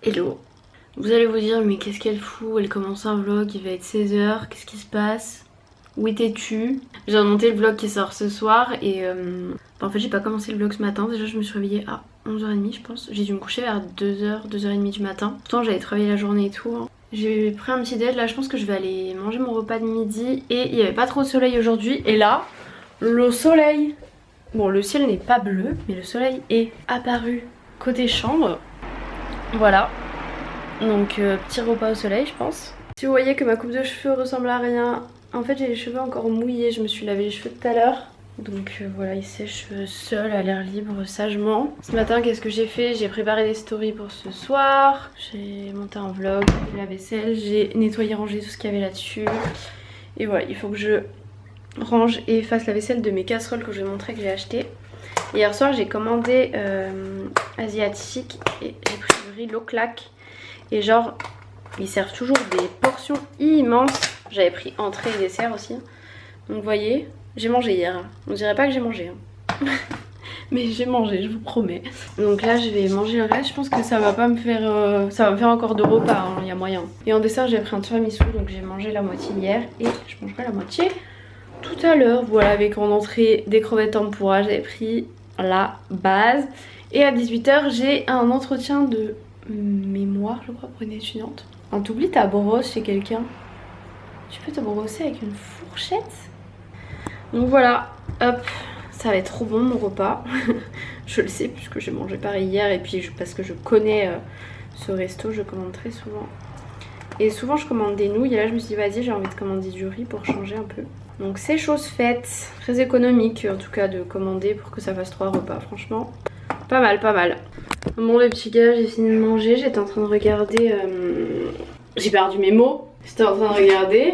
Hello. Vous allez vous dire mais qu'est-ce qu'elle fout? Elle commence un vlog, il va être 16h, qu'est-ce qui se passe? Où étais-tu? J'ai remonté le vlog qui sort ce soir et en fait j'ai pas commencé le vlog ce matin. Déjà je me suis réveillée à 11h30 je pense. J'ai dû me coucher vers 2h, 2h30 du matin. Pourtant j'avais travaillé la journée et tout. J'ai pris un petit déj, là je pense que je vais aller manger mon repas de midi et il y avait pas trop de soleil aujourd'hui. Et là, le soleil, bon le ciel n'est pas bleu mais le soleil est apparu côté chambre. Voilà. Donc petit repas au soleil je pense. Si vous voyez que ma coupe de cheveux ressemble à rien, en fait j'ai les cheveux encore mouillés, je me suis lavé les cheveux tout à l'heure. Donc voilà, ils sèchent seuls à l'air libre sagement. Ce matin qu'est-ce que j'ai fait? J'ai préparé des stories pour ce soir. J'ai monté un vlog, j'ai fait la vaisselle, j'ai nettoyé, rangé tout ce qu'il y avait là-dessus. Et voilà, il faut que je range et fasse la vaisselle de mes casseroles que je vais montrer que j'ai acheté. Hier soir j'ai commandé asiatique et j'ai pris du riz Loclac. Et genre, ils servent toujours des portions immenses. J'avais pris entrée et dessert aussi. Donc vous voyez, j'ai mangé hier. On dirait pas que j'ai mangé. Mais j'ai mangé, je vous promets. Donc là, je vais manger le reste. Je pense que ça va pas me faire... ça va me faire encore 2 repas, il y a moyen. Et en dessert, j'ai pris un tiramisu. Donc j'ai mangé la moitié hier. Et je mangerai la moitié tout à l'heure. Voilà, avec en entrée des crevettes tempura. J'avais pris la base. Et à 18h, j'ai un entretien de mémoire je crois pour une étudiante. Quand t'oublies ta brosse chez quelqu'un, tu peux te brosser avec une fourchette. Donc voilà, hop, ça va être trop bon mon repas. Je le sais puisque j'ai mangé pareil hier et puis parce que je connais ce resto, je commande très souvent. Et souvent je commande des nouilles et là je me suis dit vas-y j'ai envie de commander du riz pour changer un peu. Donc c'est chose faite, très économique en tout cas de commander pour que ça fasse 3 repas franchement. Pas mal, pas mal. Bon les petits gars, j'ai fini de manger, j'étais en train de regarder... J'ai perdu mes mots. J'étais en train de regarder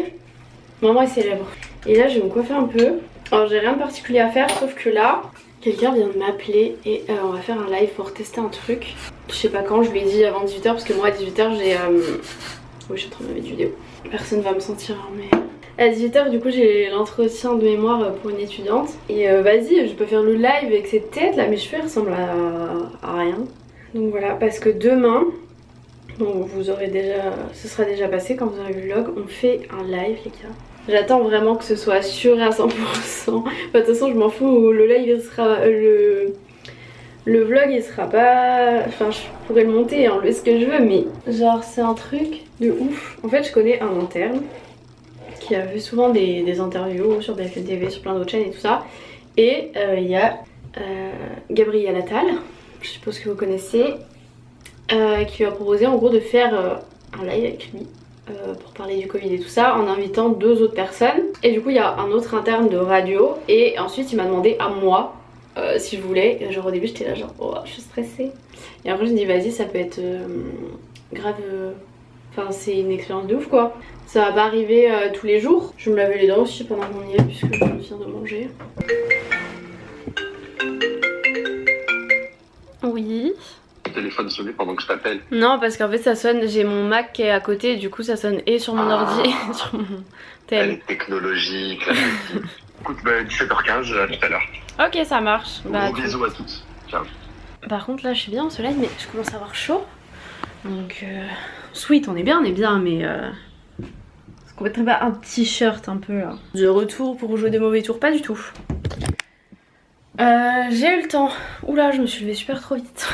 Maman est célèbre. Et là je vais me coiffer un peu. Alors j'ai rien de particulier à faire sauf que là, quelqu'un vient de m'appeler et on va faire un live pour tester un truc. Je sais pas quand, je lui ai dit avant 18h parce que moi à 18h j'ai... Oui je suis en train de mettre vidéo. Personne va me sentir hein, mais... À 18h du coup j'ai l'entretien de mémoire pour une étudiante. Et vas-y je peux faire le live avec cette tête là, mes cheveux ressemblent à rien. Donc voilà, parce que demain, donc vous aurez déjà, ce sera déjà passé quand vous aurez vu le vlog, on fait un live les gars. J'attends vraiment que ce soit sûr à 100%. Enfin, de toute façon je m'en fous, le live il sera... Le vlog il sera pas... Enfin je pourrais le monter et enlever ce que je veux mais genre c'est un truc de ouf. En fait je connais un interne qui a fait souvent des interviews sur BFM TV, sur plein d'autres chaînes et tout ça. Et il y a Gabriel Attal, je suppose que vous connaissez, qui lui a proposé en gros de faire un live avec lui pour parler du Covid et tout ça en invitant 2 autres personnes. Et du coup il y a un autre interne de radio et ensuite il m'a demandé à moi si je voulais. Et genre au début j'étais là genre oh je suis stressée. Et après je me dis vas-y ça peut être grave... Enfin c'est une expérience de ouf quoi. Ça va pas arriver tous les jours. Je vais me laver les dents aussi pendant qu'on y est puisque je viens de manger. Oui. Le téléphone sonne pendant que je t'appelle. Non parce qu'en fait ça sonne, j'ai mon Mac qui est à côté et du coup ça sonne et sur mon ordi et sur mon tel. Elle est technologique. Écoute, 17h15, à tout à l'heure. Ok ça marche. Gros bisous à toutes. Ciao. Par contre là je suis bien au soleil mais je commence à avoir chaud. Donc sweet on est bien mais on mettrait pas un t-shirt un peu là. De retour pour jouer des mauvais tours, pas du tout. J'ai eu le temps. Oula je me suis levée super trop vite.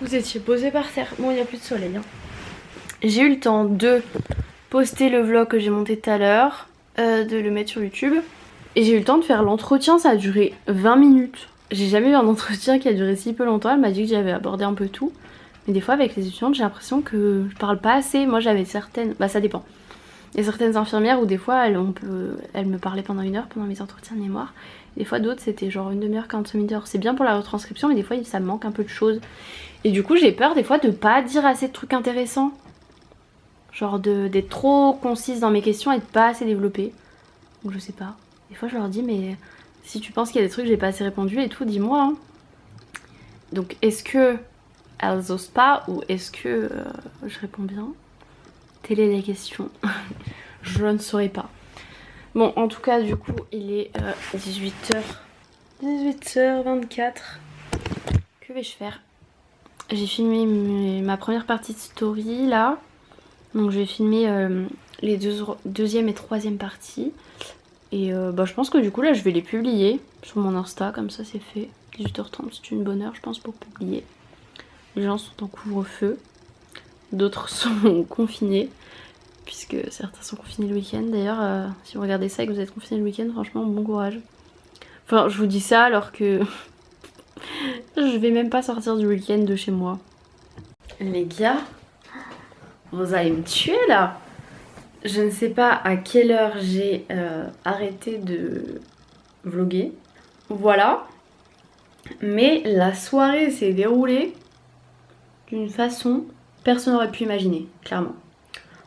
Vous étiez posé par terre. Bon il n'y a plus de soleil hein. J'ai eu le temps de poster le vlog que j'ai monté tout à l'heure, de le mettre sur YouTube. Et j'ai eu le temps de faire l'entretien, ça a duré 20 minutes. J'ai jamais eu un entretien qui a duré si peu longtemps, elle m'a dit que j'avais abordé un peu tout. Mais des fois avec les étudiantes j'ai l'impression que je parle pas assez. Moi j'avais certaines... Bah ça dépend. Il y a certaines infirmières où des fois elles me parlaient pendant 1 heure pendant mes entretiens de mémoire. Des fois d'autres c'était genre 1 demi-heure, 45 minutes. C'est bien pour la retranscription mais des fois ça me manque un peu de choses. Et du coup j'ai peur des fois de pas dire assez de trucs intéressants. Genre d'être trop concise dans mes questions et de pas assez développer. Donc je sais pas. Des fois je leur dis mais si tu penses qu'il y a des trucs que j'ai pas assez répondu et tout dis-moi hein. Donc est-ce que elles osent pas ou est-ce que je réponds bien? Telle est la question. Je ne saurais pas. Bon en tout cas du coup il est 18h 24. Que vais-je faire? j'ai filmé ma première partie de story là. Donc je vais filmer les deuxième et troisième parties. Et je pense que du coup là je vais les publier sur mon Insta, comme ça c'est fait. 18h30 c'est une bonne heure je pense pour publier. Les gens sont en couvre-feu, d'autres sont confinés, puisque certains sont confinés le week-end. D'ailleurs si vous regardez ça et que vous êtes confinés le week-end, franchement bon courage. Enfin je vous dis ça alors que je vais même pas sortir du week-end de chez moi. Les gars, vous allez me tuer là. Je ne sais pas à quelle heure j'ai arrêté de vlogger. Voilà. Mais la soirée s'est déroulée d'une façon personne n'aurait pu imaginer, clairement.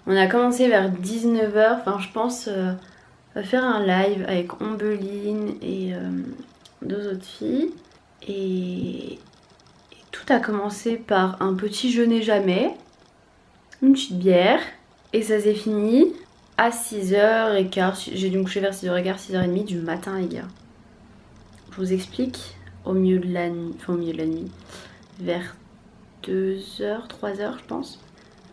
On a commencé vers 19h, enfin je pense à faire un live avec Ombeline et deux autres filles. Et tout a commencé par un petit je n'ai jamais, une petite bière. Et ça s'est fini à 6h15. J'ai dû me coucher vers 6h15, 6h30 du matin, les gars. Je vous explique, au milieu de la nuit, enfin au milieu de la nuit, vers 2h, 3h, je pense.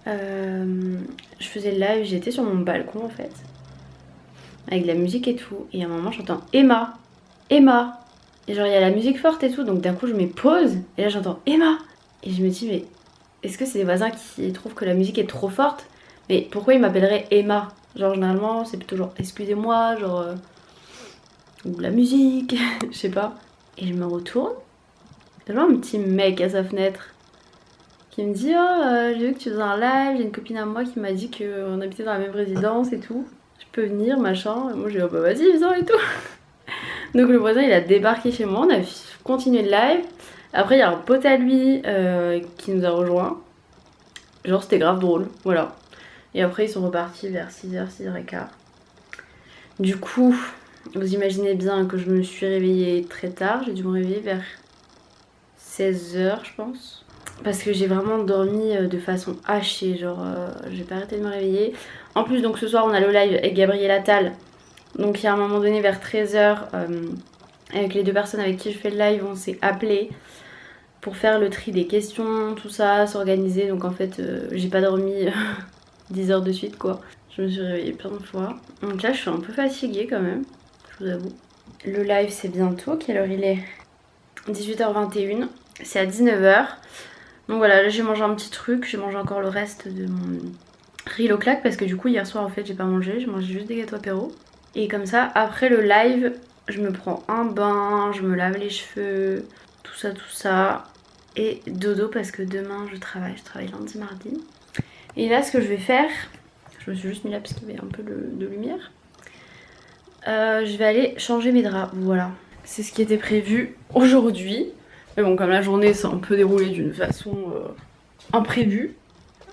Je faisais le live, j'étais sur mon balcon en fait, avec de la musique et tout. Et à un moment, j'entends Emma, Emma. Et genre, il y a la musique forte et tout, donc d'un coup, je mets pause. Et là, j'entends Emma. Et je me dis, mais est-ce que c'est des voisins qui trouvent que la musique est trop forte? Mais pourquoi ils m'appelleraient Emma? Genre généralement c'est plutôt genre excusez-moi, genre ou la musique, je sais pas. Et je me retourne, je vois un petit mec à sa fenêtre qui me dit oh j'ai vu que tu faisais un live, j'ai une copine à moi qui m'a dit qu'on habitait dans la même résidence et tout. Je peux venir machin. Et moi j'ai dit oh bah vas-y viens et tout. Donc le voisin il a débarqué chez moi, on a continué le live. Après il y a un pote à lui qui nous a rejoint. Genre c'était grave drôle, voilà. Et après ils sont repartis vers 6h, 6h15. Du coup, vous imaginez bien que je me suis réveillée très tard. J'ai dû me réveiller vers 16h je pense. Parce que j'ai vraiment dormi de façon hachée. Genre j'ai pas arrêté de me réveiller. En plus donc ce soir on a le live avec Gabriel Attal. Donc il y a un moment donné vers 13h avec les deux personnes avec qui je fais le live, on s'est appelé pour faire le tri des questions, tout ça, s'organiser. Donc en fait j'ai pas dormi 10 heures de suite quoi. Je me suis réveillée plein de fois. Donc là je suis un peu fatiguée quand même, je vous avoue. Le live c'est bientôt, quelle heure il est? 18h21, c'est à 19h. Donc voilà, là j'ai mangé un petit truc, j'ai mangé encore le reste de mon riz au claque parce que du coup hier soir en fait j'ai pas mangé, j'ai mangé juste des gâteaux apéro. Et comme ça après le live je me prends un bain, je me lave les cheveux, tout ça. Et dodo parce que demain je travaille lundi, mardi. Et là ce que je vais faire, je me suis juste mis là parce qu'il y avait un peu de lumière. Je vais aller changer mes draps, voilà. C'est ce qui était prévu aujourd'hui. Mais bon comme la journée s'est un peu déroulée d'une façon imprévue.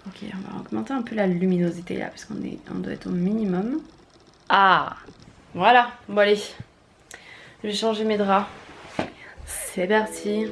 Ok on va augmenter un peu la luminosité là parce on doit être au minimum. Ah voilà, bon allez. Je vais changer mes draps. C'est parti.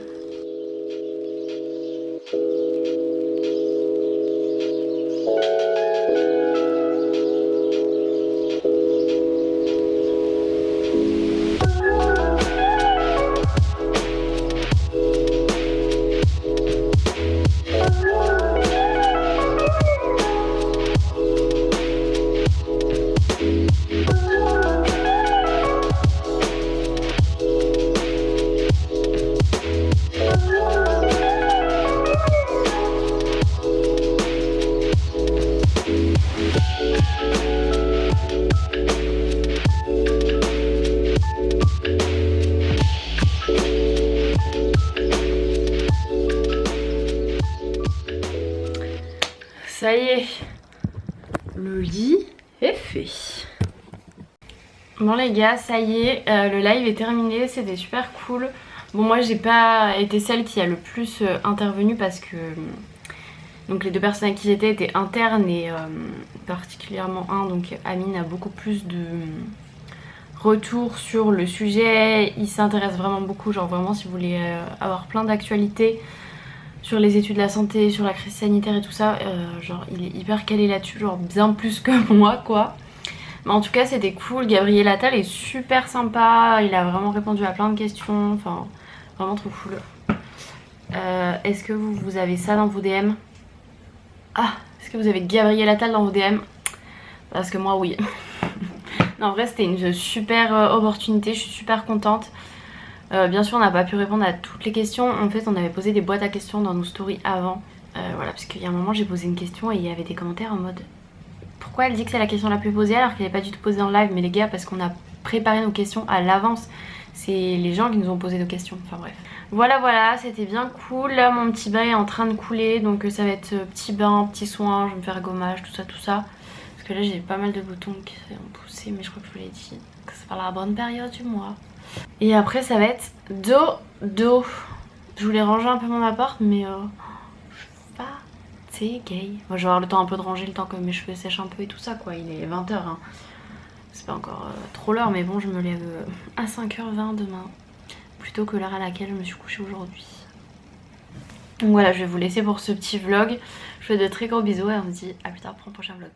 Ça y est, le lit est fait. Bon les gars, ça y est, le live est terminé, c'était super cool. Bon moi j'ai pas été celle qui a le plus intervenu parce que donc les deux personnes avec qui j'étais étaient internes et particulièrement un, donc Amine a beaucoup plus de retours sur le sujet. Il s'intéresse vraiment beaucoup, genre vraiment si vous voulez avoir plein d'actualités sur les études de la santé, sur la crise sanitaire et tout ça, genre il est hyper calé là-dessus, genre bien plus que moi quoi. Mais en tout cas c'était cool, Gabriel Attal est super sympa, il a vraiment répondu à plein de questions, enfin vraiment trop cool. Est-ce que vous avez ça dans vos DM? Ah, est-ce que vous avez Gabriel Attal dans vos DM? Parce que moi oui. Non, en vrai c'était une super opportunité, je suis super contente. Bien sûr on n'a pas pu répondre à toutes les questions. En fait on avait posé des boîtes à questions dans nos stories avant. Voilà, parce qu'il y a un moment j'ai posé une question et il y avait des commentaires en mode pourquoi elle dit que c'est la question la plus posée alors qu'elle n'est pas du tout posée en live? Mais les gars, parce qu'on a préparé nos questions à l'avance. C'est les gens qui nous ont posé nos questions, enfin bref. Voilà, c'était bien cool. Là mon petit bain est en train de couler, donc ça va être petit bain, petit soin, je vais me faire gommage, tout ça. Parce que là j'ai pas mal de boutons qui ont poussé, mais je crois que je vous l'ai dit, que c'est pas la bonne période du mois. Et après ça va être dodo. Je voulais ranger un peu mon appart, mais c'est gay. Moi je vais avoir le temps un peu de ranger, le temps que mes cheveux sèchent un peu et tout ça quoi. Il est 20h hein. C'est pas encore trop l'heure, mais bon je me lève à 5h20 demain, plutôt que l'heure à laquelle je me suis couchée aujourd'hui. Donc voilà, je vais vous laisser pour ce petit vlog. Je vous fais de très gros bisous et on se dit à plus tard pour un prochain vlog.